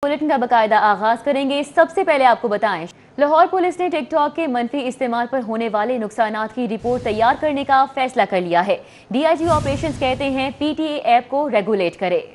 Bulletin का बाकायदा आगाज करेंगे। सबसे पहले आपको बताएं, लाहौर पुलिस ने टिक टॉक के मनफी इस्तेमाल पर होने वाले नुकसानात की रिपोर्ट तैयार करने का फैसला कर लिया है। डीआईजी ऑपरेशंस कहते हैं पीटीए ऐप को रेगुलेट करे।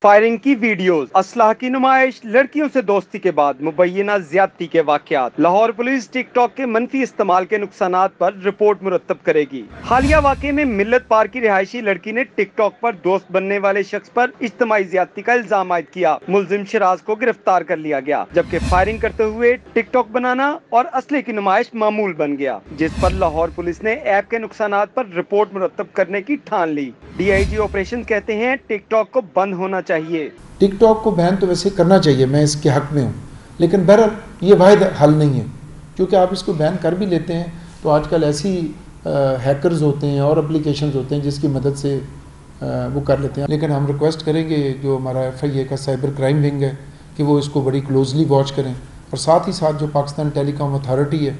फायरिंग की वीडियोस, असलाह की नुमाइश, लड़कियों से दोस्ती के बाद मुबैना ज्यादती के वाकयात। लाहौर पुलिस टिक टॉक के मनफी इस्तेमाल के नुकसानात पर रिपोर्ट मुरतब करेगी। हालिया वाकये में मिल्लत पार की रिहायशी लड़की ने टिक टॉक पर दोस्त बनने वाले शख्स पर इज्तिमाई ज्यादती का इल्जाम आयद किया। मुलजिम शिराज को गिरफ्तार कर लिया गया, जबकि फायरिंग करते हुए टिक टॉक बनाना और असले की नुमाइश मामूल बन गया, जिस पर लाहौर पुलिस ने ऐप के नुकसानात पर रिपोर्ट मुरतब करने की ठान ली। डीआईजी ऑपरेशन कहते हैं टिक टॉक को बंद होना चाहिए। टिक टॉक को बैन तो वैसे करना चाहिए, मैं इसके हक में हूँ, लेकिन बहरहाल ये वाहिद हल नहीं है, क्योंकि आप इसको बैन कर भी लेते हैं तो आजकल ऐसी हैकर्स होते हैं और एप्लीकेशंस होते हैं जिसकी मदद से वो कर लेते हैं। लेकिन हम रिक्वेस्ट करेंगे जो हमारा FIA का साइबर क्राइम विंग है कि वो इसको बड़ी क्लोजली वॉच करें, और साथ ही साथ जो पाकिस्तान टेलीकॉम अथॉरिटी है,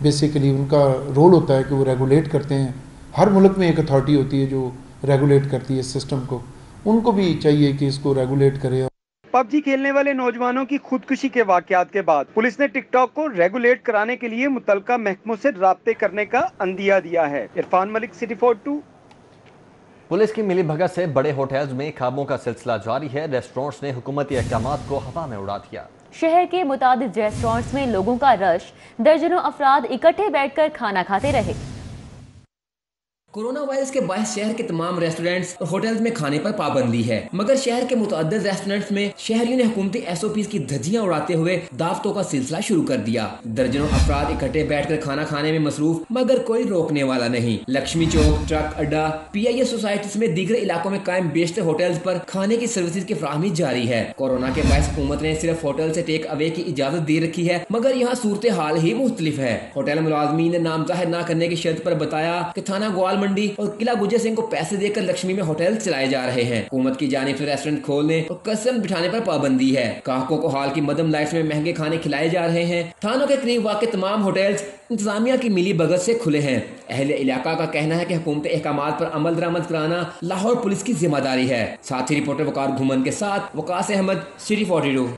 बेसिकली उनका रोल होता है कि वो रेगुलेट करते हैं। हर मुल्क में एक अथॉरिटी होती है जो रेगुलेट करती है सिस्टम को, उनको भी चाहिए कि इसको रेगुलेट करे। पबजी खेलने वाले नौजवानों की खुदकुशी के वाकयात के बाद पुलिस ने टिकटॉक को रेगुलेट कराने के लिए मुतलका महकमों से राब्ते करने का अंदिया दिया है। इरफान मलिक, सिटी 42। पुलिस की मिली भगत से बड़े होटल्स में खाबों का सिलसिला जारी है। रेस्टोरेंट्स ने हुकूमती अहकामात को हवा में उड़ा दिया। शहर के मुतादिद रेस्टोरेंट्स में लोगों का रश, दर्जनों अफराद इकट्ठे बैठकर खाना खाते रहे। कोरोना वायरस के बायस शहर के तमाम रेस्टोरेंट्स और होटल्स में खाने पर पाबंदी है, मगर शहर के मुतअद्दिद रेस्टोरेंट्स में शहरियों ने हुकूमती SOPs की धज्जियां उड़ाते हुए दावतों का सिलसिला शुरू कर दिया। दर्जनों अफराद इकट्ठे बैठकर खाना खाने में मसरूफ, मगर कोई रोकने वाला नहीं। लक्ष्मी चौक, ट्रक अड्डा, PIA सोसाइटी समेत दीगर इलाकों में कायम बेशतर होटल्स पर खाने की सर्विसेज की फराहमी जारी है। कोरोना के बायस हुकूमत ने सिर्फ होटल से टेक अवे की इजाजत दे रखी है, मगर यहाँ सूरत हाल ही मुख्तलिफ है। होटल मुलाजमीन ने नाम जाहिर न करने की शर्त पर बताया कि थाना ग्वाल मंडी और किला गुजर सिंह को पैसे देकर लक्ष्मी में होटल चलाए जा रहे हैं। हुकूमत की जानिब से रेस्टोरेंट खोलने और कसम बिठाने पर पाबंदी है। ग्राहकों को हाल की मदम लाइट्स में महंगे खाने खिलाए जा रहे हैं। थानों के करीब वाक़ तमाम होटल्स इंतजामिया की मिली भगत से खुले हैं। अहले इलाका का कहना है कि हुकूमती अहकामात पर अमल दरामद कराना लाहौर पुलिस की जिम्मेदारी है। साथ ही रिपोर्टर वकार घुमन के साथ Waqas Ahmed, city 42।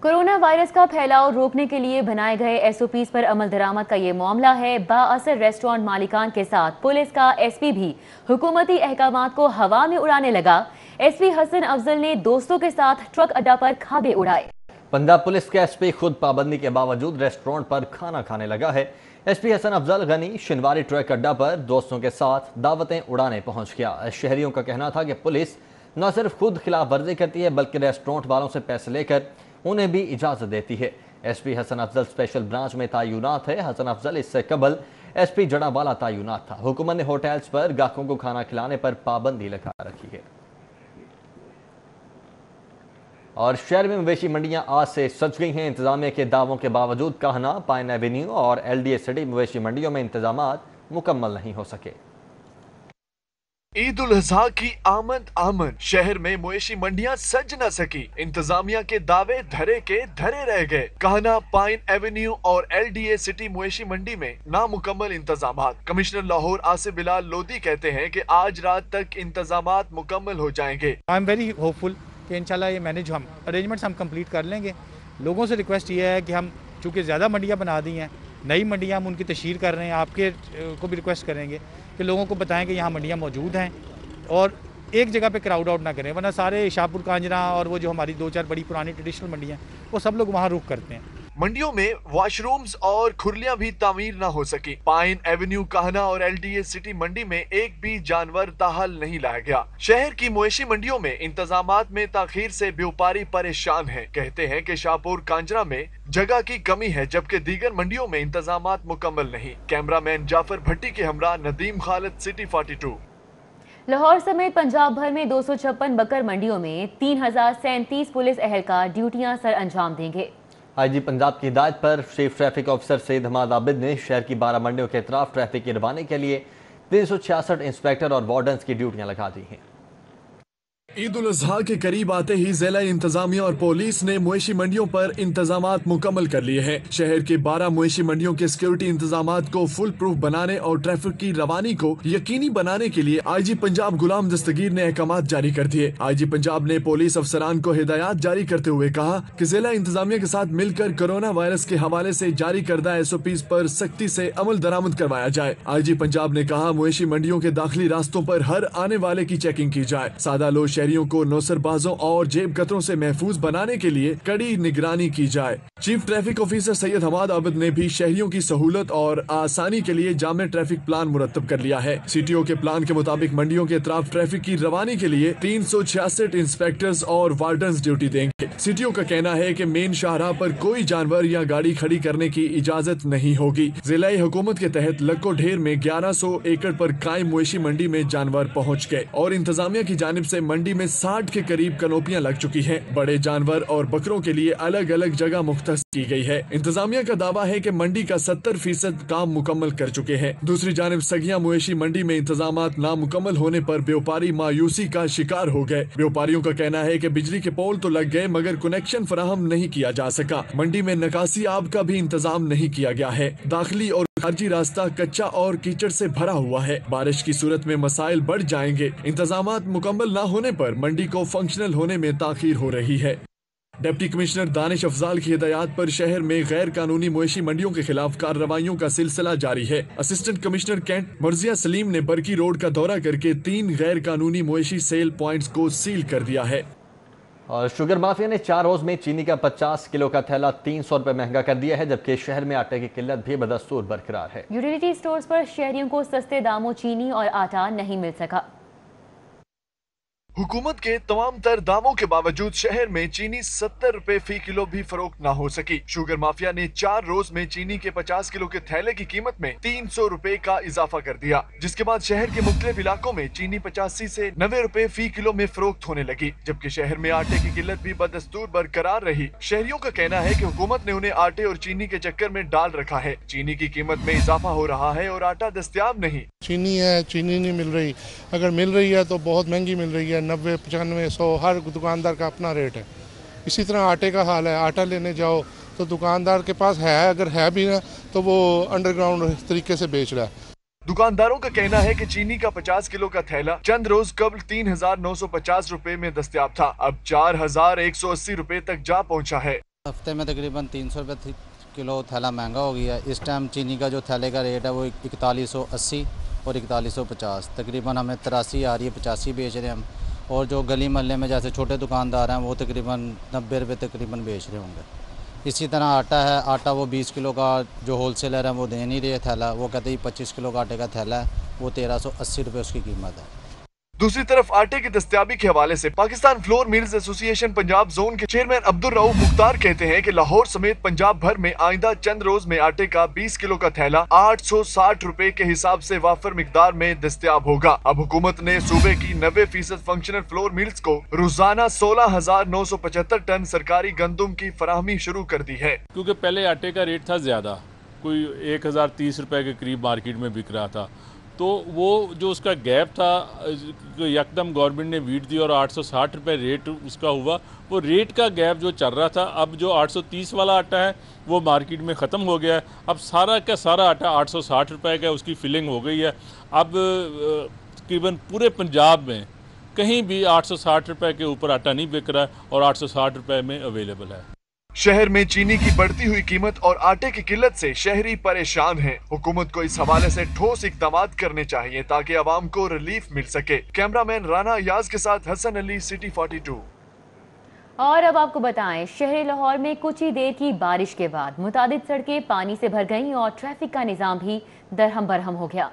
Corona virus का फैलाव रोकने के लिए बनाए गए SOPs पर अमल दरामद का ये मामला है। बाअसर रेस्टोरेंट मालिकान के साथ पुलिस का SP भी हुकूमती अहकामात को हवा में उड़ाने लगा। SP हसन अफजल ने दोस्तों के साथ ट्रक अड्डा पर खाबे उड़ाए। पंजाब पुलिस के SP खुद पाबंदी के बावजूद रेस्टोरेंट पर खाना खाने लगा है। SP हसन अफजल गनी शिनवारी ट्रक अड्डा पर दोस्तों के साथ दावतें उड़ाने पहुंच गया। शहरियों का कहना था कि पुलिस न सिर्फ खुद खिलाफ वर्जी करती है, बल्कि रेस्टोरेंट वालों से पैसे लेकर उन्हें भी इजाजत देती है। SP Hasan Afzal special branch में तैनात है। हसन अफजल इससे कबल SP जड़ावाला तैनात था। हुकूमत ने होटल्स पर ग्राहकों को खाना खिलाने पर पाबंदी लगा रखी है। और शहर में मवेशी मंडियां आज से सज गई हैं। इंतजामिया के दावों के बावजूद काहना, पाइन एवेन्यू और LDA सिटी मवेशी मंडियों में इंतजामात मुकम्मल नहीं हो सके। ईद उल अजहा की आमद शहर में मवेशी मंडियां सज न सकी। इंतजामिया के दावे धरे के धरे रह गए। कहना, पाइन एवेन्यू और LDA सिटी मवेशी मंडी में नामुकम्मल इंतजामात। कमिश्नर लाहौर आसिफ बिलाल लोधी कहते हैं कि आज रात तक इंतजामात मुकम्मल हो जाएंगे। आई एम वेरी होपफुल कि इंशाल्लाह ये मैनेज हम अरेंजमेंट्स हम कंप्लीट कर लेंगे। लोगों से रिक्वेस्ट ये है कि हम चूँकि ज़्यादा मंडियाँ बना दी हैं, नई मंडियाँ हम उनकी तशहीर कर रहे हैं। आपके को भी रिक्वेस्ट करेंगे कि लोगों को बताएं कि यहाँ मंडियाँ मौजूद हैं और एक जगह पे क्राउड आउट ना करें, वरना सारे शाहपुर कांजरा और वो जो हमारी 2-4 बड़ी पुरानी ट्रेडिशनल मंडियाँ वो सब लोग वहाँ रुक करते हैं। मंडियों में वॉशरूम्स और खुरलियां भी तामीर न हो सकी। पाइन एवेन्यू, कहना और LDA सिटी मंडी में एक भी जानवर ताहल नहीं लाया गया। शहर की मवेशी मंडियों में इंतजामात में ताखीर से व्यापारी परेशान हैं। कहते हैं कि शाहपुर कांजरा में जगह की कमी है, जबकि दीगर मंडियों में इंतजामात मुकम्मल नहीं। कैमरामैन जाफर भट्टी के हमरा नदीम खालिद, सिटी 42। लाहौर समेत पंजाब भर में 256 बकर मंडियों में 3037 पुलिस एहलकार ड्यूटियां सर अंजाम देंगे। IG पंजाब की हिदायत पर chief traffic officer Saeed Hammad Abid ने शहर की 12 मंडियों के अतराफ ट्रैफिक की रवानी के लिए 366 इंस्पेक्टर और वार्डन्स की ड्यूटियां लगा दी हैं। ईद उल अजहा के करीब आते ही जिला इंतजामिया और पुलिस ने मवेशी मंडियों पर इंतजामात मुकम्मल कर लिए हैं। शहर के 12 मवेशी मंडियों के सिक्योरिटी इंतजामात को फुल प्रूफ बनाने और ट्रैफिक की रवानी को यकीनी बनाने के लिए IG पंजाब गुलाम दस्तगीर ने अहकामात जारी कर दिए। IG पंजाब ने पुलिस अफसरान को हिदायत जारी करते हुए कहा कि जिला इंतजामिया के साथ मिलकर कोरोना वायरस के हवाले से जारी करदा SOPs पर सख्ती से अमल दरामद करवाया जाए। IG पंजाब ने कहा मवेशी मंडियों के दाखिली रास्तों पर हर आने वाले की चेकिंग की जाए। सादा लोग शहरियों को नौसरबाजों और जेब कतरों से महफूज बनाने के लिए कड़ी निगरानी की जाए। Chief traffic officer Syed Hammad Abid ने भी शहरियों की सहूलत और आसानी के लिए जामे ट्रैफिक प्लान मुरतब कर लिया है। CTO के प्लान के मुताबिक मंडियों के अतराफ ट्रैफिक की रवानी के लिए 366 इंस्पेक्टर्स और वार्डन्स ड्यूटी देंगे। CTO का कहना है कि मेन शाहराह पर कोई जानवर या गाड़ी खड़ी करने की इजाजत नहीं होगी। जिला हुकूमत के तहत लक्को ढेर में 1100 एकड़ पर कायम मवेशी मंडी में जानवर पहुँच गए और इंतजामिया की जानिब से मंडी में 60 के करीब कनोपियां लग चुकी हैं। बड़े जानवर और बकरों के लिए अलग अलग जगह मुख्तस की गई है। इंतजामिया का दावा है कि मंडी का 70% काम मुकम्मल कर चुके हैं। दूसरी जानिब सगिया मवेशी मंडी में इंतजामात नामुकम्मल होने पर व्यापारी मायूसी का शिकार हो गए। व्यापारियों का कहना है कि बिजली के पोल तो लग गए मगर कनेक्शन फराहम नहीं किया जा सका। मंडी में निकासी आब का भी इंतजाम नहीं किया गया है। दाखिली और खारजी रास्ता कच्चा और कीचड़ से भरा हुआ है। बारिश की सूरत में मसाइल बढ़ जाएंगे। इंतजामात मुकम्मल न होने पर मंडी को फंक्शनल होने में ताखीर हो रही है। डिप्टी कमिश्नर दानिश अफजाल की हिदायत पर शहर में गैर कानूनी मवेशी मंडियों के खिलाफ कार्रवाइयों का सिलसिला जारी है। असिस्टेंट कमिश्नर कैंट मर्जिया सलीम ने बरकी रोड का दौरा करके 3 गैर कानूनी मवेशी सेल पॉइंट्स को सील कर दिया है। और शुगर माफिया ने 4 रोज में चीनी का 50 किलो का थैला 300 रुपए महंगा कर दिया है, जबकि शहर में आटे की किल्लत भी बदस्तूर बरकरार है। यूटिलिटी स्टोर्स पर शहरियों को सस्ते दामों चीनी और आटा नहीं मिल सका। हुकूमत के तमाम तर दामों के बावजूद शहर में चीनी 70 रुपए फी किलो भी फरोख्त न हो सकी। शुगर माफिया ने 4 रोज में चीनी के 50 किलो के थैले की कीमत में 300 रुपए का इजाफा कर दिया, जिसके बाद शहर के मुख्तलिफ इलाकों में चीनी 85 से 90 रुपए फी किलो में फरोख्त होने लगी, जबकि शहर में आटे की किल्लत भी बदस्तूर बरकरार रही। शहरियों का कहना है कि हुकूमत ने उन्हें आटे और चीनी के चक्कर में डाल रखा है। चीनी की कीमत में इजाफा हो रहा है और आटा दस्तयाब नहीं। चीनी है, चीनी नहीं मिल रही, अगर मिल रही है तो बहुत महंगी मिल रही है, 90, 95, 100 हर दुकानदार का अपना रेट है। इसी तरह आटे का हाल है। आटा लेने जाओ तो दुकानदार के पास है, अगर है भी ना तो वो अंडरग्राउंड तरीके से बेच रहा है। दुकानदारों का कहना है कि चीनी का 50 किलो का थैला चंद रोज कबल 3950 रुपए में दस्तयाब था, अब 4180 रुपए तक जा पहुंचा है। हफ्ते में तकरीबन 300 रुपए किलो थैला महंगा हो गया है। इस टाइम चीनी का जो थैले का रेट है वो 4180 और 4150, तकरीबन हमें 83 आ रही है, 85 बेच रहे हैं हम। और जो गली महल्ले में जैसे छोटे दुकानदार हैं वो तकरीबन 90 रुपये तकरीबन बेच रहे होंगे। इसी तरह आटा है, आटा वो 20 किलो का जो होलसेलर है वो दे नहीं रहे थैला, वो कहते हैं 25 किलो का आटे का थैला है, वो 1380 रुपये उसकी कीमत है। दूसरी तरफ आटे की दस्तयाबी के हवाले से Pakistan flour mills association Punjab zone के चेयरमैन अब्दुल रऊफ मुख्तार कहते हैं कि लाहौर समेत पंजाब भर में आइंदा चंद रोज में आटे का 20 किलो का थैला 860 रुपए के हिसाब से वाफर मिकदार में दस्तयाब होगा। अब हुकूमत ने सूबे की 90% फंक्शनल फ्लोर मिल्स को रोजाना 16,975 टन सरकारी गंदुम की फराहमी शुरू कर दी है। क्योंकि पहले आटे का रेट था ज्यादा, कोई 1030 रुपए के करीब मार्केट में बिक रहा था, तो वो जो उसका गैप था यकदम गवर्नमेंट ने वीट दी और 860 रुपये रेट उसका हुआ। वो रेट का गैप जो चल रहा था, अब जो 830 वाला आटा है वो मार्केट में ख़त्म हो गया है। अब सारा का सारा आटा 860 रुपये का उसकी फिलिंग हो गई है। अब तकरीबन पूरे पंजाब में कहीं भी 860 रुपये के ऊपर आटा नहीं बिक रहा है और 860 रुपये में अवेलेबल है। शहर में चीनी की बढ़ती हुई कीमत और आटे की किल्लत से शहरी परेशान हैं। हुकूमत को इस हवाले से ठोस इक़दाम करने चाहिए ताकि आवाम को रिलीफ मिल सके। कैमरामैन राना अयाज के साथ हसन अली, सिटी 42। और अब आपको बताएं, शहर लाहौर में कुछ ही देर की बारिश के बाद मुतादिद सड़कें पानी से भर गईं और ट्रैफिक का निजाम भी दरहम बरहम हो गया।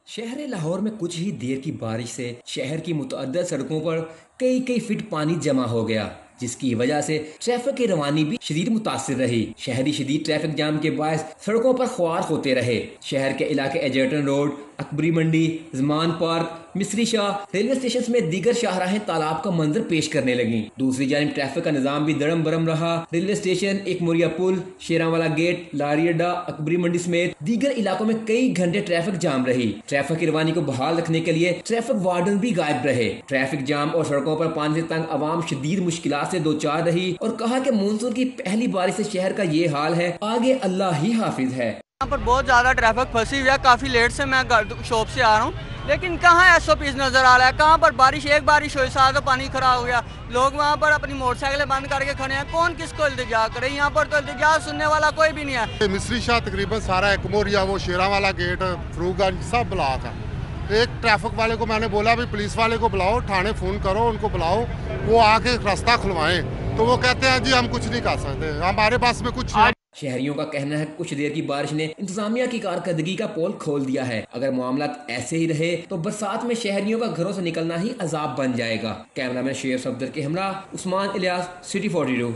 शहर लाहौर में कुछ ही देर की बारिश से शहर की मुतअद्दिद सड़कों पर कई फीट पानी जमा हो गया, जिसकी वजह से ट्रैफिक की रवानी भी शदीद मुतासिर रही। शहरी शदीद ट्रैफिक जाम के बायस सड़कों पर ख्वार होते रहे। शहर के इलाके एजर्टन रोड, अकबरी मंडी, जमान पार्क, मिस्री शाह, रेलवे स्टेशन में दीगर शाहराहें तालाब का मंजर पेश करने लगी। दूसरी जानिब ट्रैफिक का निजाम भी दड़म बरम रहा। रेलवे स्टेशन, एक मोरिया पुल, शेरांवाला गेट, लारी अड्डा, अकबरी मंडी समेत दीगर इलाकों में कई घंटे ट्रैफिक जाम रही। ट्रैफिक की रवानी को बहाल रखने के लिए ट्रैफिक वार्डन भी गायब रहे। ट्रैफिक जाम और सड़कों पर पानी से तंग आवाम शदीद मुश्किलात से दो चार रही और कहा कि मानसून की पहली बारिश से शहर का ये हाल है, आगे अल्लाह ही हाफिज है। यहाँ पर बहुत ज़्यादा ट्रैफिक फंसी हुई है। काफ़ी लेट से मैं शॉप से आ रहा हूँ, लेकिन कहाँ SOPs नज़र आ रहा है। कहाँ पर एक बारिश हुई, सारा तो पानी खराब हो गया। लोग वहाँ पर अपनी मोटरसाइकिलें बंद करके खड़े हैं। कौन किसको इल्तिजा करे? यहाँ पर तो इल्तिजा सुनने वाला कोई भी नहीं है। मिस्री शाह तकरीबन सारा एक मोरिया, वो शेरांवाला गेट, फरूखगंज सब ब्लॉक है। एक ट्रैफिक वाले को मैंने बोला भी पुलिस वाले को बुलाओ, थाने फ़ोन करो, उनको बुलाओ, वो आके रास्ता खुलवाएं, तो वो कहते हैं जी हम कुछ नहीं कर सकते, हमारे पास में कुछ नहीं। शहरियों का कहना है कुछ देर की बारिश ने इंतजामिया की कारकर्दगी का पोल खोल दिया है। अगर मामला ऐसे ही रहे तो बरसात में शहरियों का घरों से निकलना ही अजाब बन जाएगा। कैमरामैन शेर सफदर के हमरा, उस्मान इलियास, सिटी 42।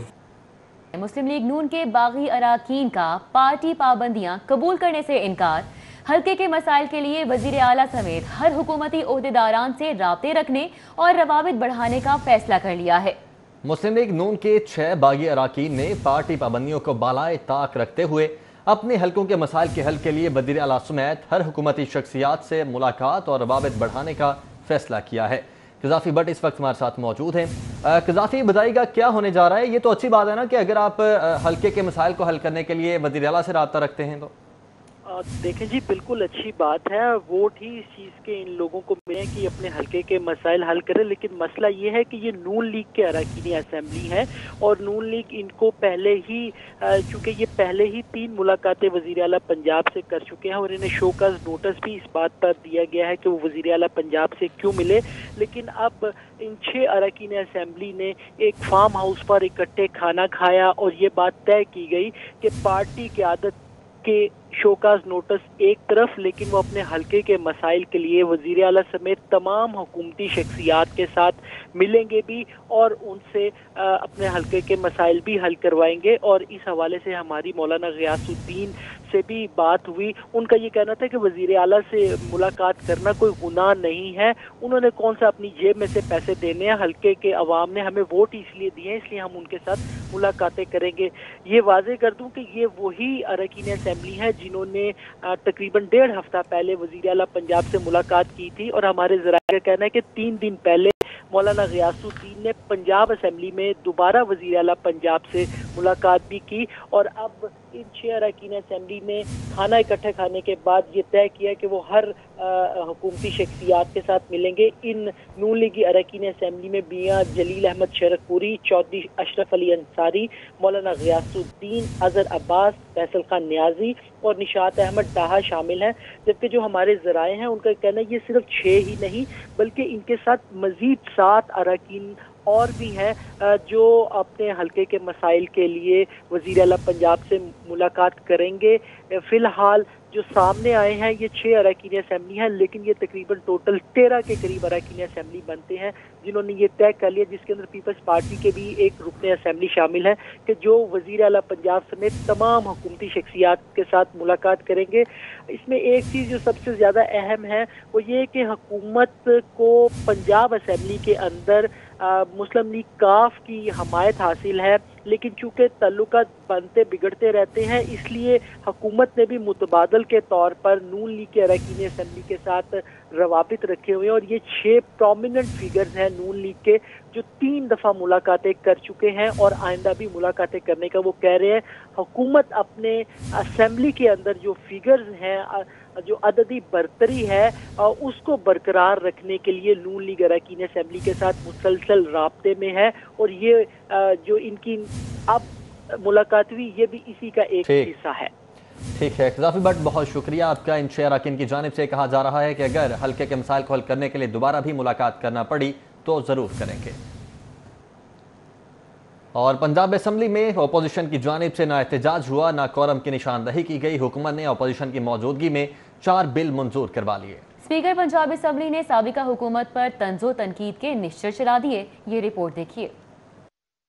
मुस्लिम लीग नून के बागी अराकीन का पार्टी पाबंदियां कबूल करने से इनकार। हल्के के मसाइल के लिए वजीर आला समेत हर हुकूमती ओहदेदारान से राब्ते रखने और रवाबित बढ़ाने का फैसला कर लिया है। मुस्लिम लीग नून के 6 बागी अराकीन ने पार्टी पाबंदियों को बालाए ताक रखते हुए अपने हल्कों के मसाइल के हल के लिए वज़ीर आला समेत हर हुकूमती शख्सियात से मुलाकात और रवाबित बढ़ाने का फैसला किया है। क़ज़ाफ़ी भट्ट इस वक्त हमारे साथ मौजूद हैं। क़ज़ाफ़ी, बताइएगा क्या होने जा रहा है? ये तो अच्छी बात है ना कि अगर आप हल्के के मसाइल को हल करने के लिए वज़ीर आला से रब्ता रखते हैं तो देखें जी, बिल्कुल अच्छी बात है। वोट ही इस चीज़ के इन लोगों को मिले कि अपने हल्के के मसाइल हल करें, लेकिन मसला ये है कि ये नून लीग के अरकानी असेंबली है और नून लीग इनको पहले ही, चूँकि ये पहले ही 3 मुलाकातें वज़ीर आला पंजाब से कर चुके हैं और इन्हें शोकॉज़ नोटिस भी इस बात पर दिया गया है कि वो वज़ीर आला पंजाब से क्यों मिले। लेकिन अब इन 6 अरकानी असेंबली ने एक फार्म हाउस पर इकट्ठे खाना खाया और ये बात तय की गई कि पार्टी क़यादत के शोकाज नोटिस एक तरफ, लेकिन वो अपने हल्के के मसाइल के लिए वज़ीर आला समेत तमाम हुकूमती शख्सियात के साथ मिलेंगे भी और उनसे अपने हल्के के मसाइल भी हल करवाएंगे। और इस हवाले से हमारी मौलाना ग़ियासुद्दीन से भी बात हुई। उनका ये कहना था कि वज़ीर आला से मुलाकात करना कोई गुनाह नहीं है। उन्होंने कौन सा अपनी जेब में से पैसे देने हैं, हल्के के अवाम ने हमें वोट इसलिए दिए हैं, इसलिए हम उनके साथ मुलाकातें करेंगे। ये वाज़े कर दूं कि ये वही अरकानी असेंबली है जिन्होंने तकरीबन 1.5 हफ्ता पहले वज़ीर आला पंजाब से मुलाकात की थी और हमारे ज़राए का कहना है कि 3 दिन पहले मौलाना ग़ियासुद्दीन ने पंजाब असेंबली में दोबारा वज़ीर आला पंजाब से मुलाकात भी की। और अब इन 6 अरकानी असेंबली ने खाना इकट्ठे खाने के बाद ये तय किया कि वो हर हुकूमती शख्सियात के साथ मिलेंगे। इन नून लीगी अरकानी असेंबली में मियां जलील अहमद शरकपुरी, चौधरी अशरफ अली अंसारी, मौलाना ग़ियासुद्दीन, अज़हर अब्बास, फैसल खान नियाजी और निशात अहमद डाहा शामिल हैं। जबकि जो हमारे ज़राए हैं उनका कहना है ये सिर्फ 6 ही नहीं बल्कि इनके साथ मज़ीद 7 अरकान और भी हैं जो अपने हल्के के मसाइल के लिए वज़ीर आला पंजाब से मुलाकात करेंगे। फ़िलहाल जो सामने आए हैं ये 6 अरकानी असेंबली हैं, लेकिन ये तकरीबन टोटल 13 के करीब अरकानी असेंबली बनते हैं जिन्होंने ये तय कर लिया, जिसके अंदर पीपल्स पार्टी के भी एक रुकने असेंबली शामिल है कि जो वज़ीर आला पंजाब समेत तमाम हुकूमती शख्सियात के साथ मुलाकात करेंगे। इसमें एक चीज़ जो सबसे ज़्यादा अहम है वो ये कि हुकूमत को पंजाब असेंबली के अंदर मुस्लिम लीग काफ की हमायत हासिल है, लेकिन चूँकि ताल्लुकात बनते बिगड़ते रहते हैं इसलिए हुकूमत ने भी मुतबादल के तौर पर नून लीग के अरकानी असेंबली के साथ रवाबित रखे हुए हैं। और ये 6 प्रोमिनेंट फिगर्स हैं नून लीग के जो 3 दफ़ा मुलाकातें कर चुके हैं और आइंदा भी मुलाकातें करने का वो कह रहे हैं। हुकूमत अपने असेंबली के अंदर जो फिगर्स हैं, जो अददी बरतरी है, उसको बरकरार रखने के लिए नून लीग अरकानी असेंबली के साथ मुसलसल राब्ते में है। और ये जो इनकी अब मुलाकात हुई ये भी इसी का एक हिस्सा है। ठीक है क़ज़ाफ़ी भट्ट, बहुत शुक्रिया आपका। इन 6 अरकान की जानिब से कहा जा रहा है कि अगर हल्के के मसाइल को हल करने के लिए दोबारा भी मुलाकात करना पड़ी तो ज़रूर करेंगे। और पंजाब असेंबली में अपोजिशन की जानिब से ना एहतजाज हुआ, ना कोरम की निशानदही की गई। हुकूमत ने अपोजिशन की मौजूदगी में 4 बिल मंजूर करवा लिए। स्पीकर पंजाब असेंबली ने साबिका हुकूमत पर तंज़ो तनकीद के निश्चर चला दिए। ये रिपोर्ट देखिए।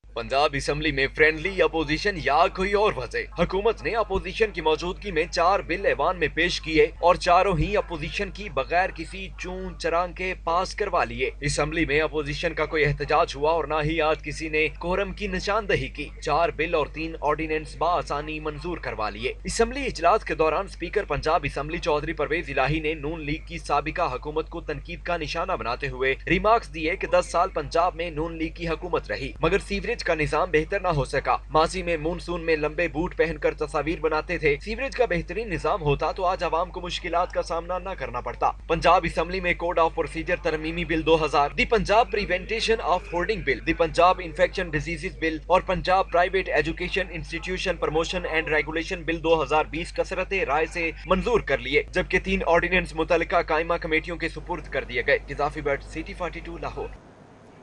पंजाब असम्बली में फ्रेंडली अपोजिशन या कोई और वजह। हुकूमत ने अपोजिशन की मौजूदगी में 4 बिल ऐवान में पेश किए और चारों ही अपोजिशन की बगैर किसी चून चरांग के पास करवा लिए। असम्बली में अपोजिशन का कोई एहतजाज हुआ और न ही आज किसी ने कोरम की निशानदही की। 4 बिल और 3 ऑर्डिनेंस बाआसानी मंजूर करवा लिए। असम्बली इजलास के दौरान स्पीकर पंजाब असम्बली चौधरी परवेज इलाही ने नून लीग की साबिका हुकूमत को तनकीद का निशाना बनाते हुए रिमार्क्स दिए कि 10 साल पंजाब में नून लीग की हुकूमत रही मगर सीवरेज का निजाम बेहतर न हो सका। माजी में मानसून में लंबे बूट पहनकर तस्वीर बनाते थे। सीवरेज का बेहतरीन निजाम होता तो आज आवाम को मुश्किलात का सामना न करना पड़ता। पंजाब असम्बली में कोड ऑफ प्रोसीजर तरमीमी bill 2000, the Punjab prevention of hoarding bill, the Punjab infection diseases bill और Punjab private education institution promotion and regulation bill 2020 कसरत राय से मंजूर कर लिए, जबकि 3 ऑर्डिनेंस मुतल्लिका कायमा कमेटियों के सुपुर्द कर दिए गए। इजाफी बट सिटी 42 लाहौर।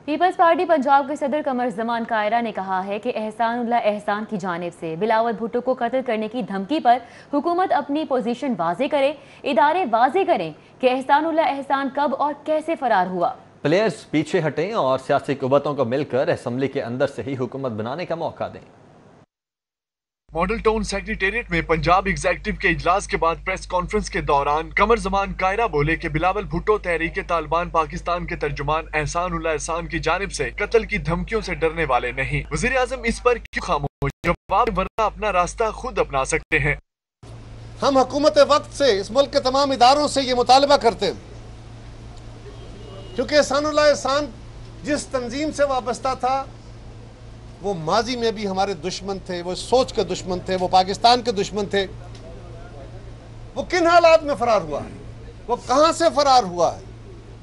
पीपल्स पार्टी पंजाब के सदर कमर जमान कायरा ने कहा है कि एहसानुल्लाह एहसान की जानिब से बिलावल भुट्टो को कत्ल करने की धमकी पर हुकूमत अपनी पोजीशन वाजे करे, इदारे वाजे करें कि एहसानुल्लाह एहसान कब और कैसे फरार हुआ। प्लेयर्स पीछे हटें और सियासी कुव्वतों को मिलकर असम्बली के अंदर से ही हुकूमत बनाने का मौका दें। मॉडल टाउन सेक्रेटेरिएट में पंजाब एग्जीक्यूटिव के इजलास के बाद प्रेस कॉन्फ्रेंस के दौरान कमर जमान कायरा बोले कि बिलावल भुट्टो तहरीक तालिबान पाकिस्तान के तर्जुमान एहसानुल्लाह एहसान की जानिब से कत्ल की धमकियों से डरने वाले नहीं। वज़ीर आज़म इस पर क्यों खामोश? जवाब वरना अपना रास्ता खुद अपना सकते हैं। हम हुकूमत वक्त से इस मुल्क के तमाम इदारों से ये मुतालबा करते हैं, क्योंकि एहसानुल्लाह एहसान जिस तंजीम से वाबस्ता था वो माजी में भी हमारे दुश्मन थे, वो सोच के दुश्मन थे, वो पाकिस्तान के दुश्मन थे। वो किन हालात में फरार हुआ है, वो कहाँ से फरार हुआ है?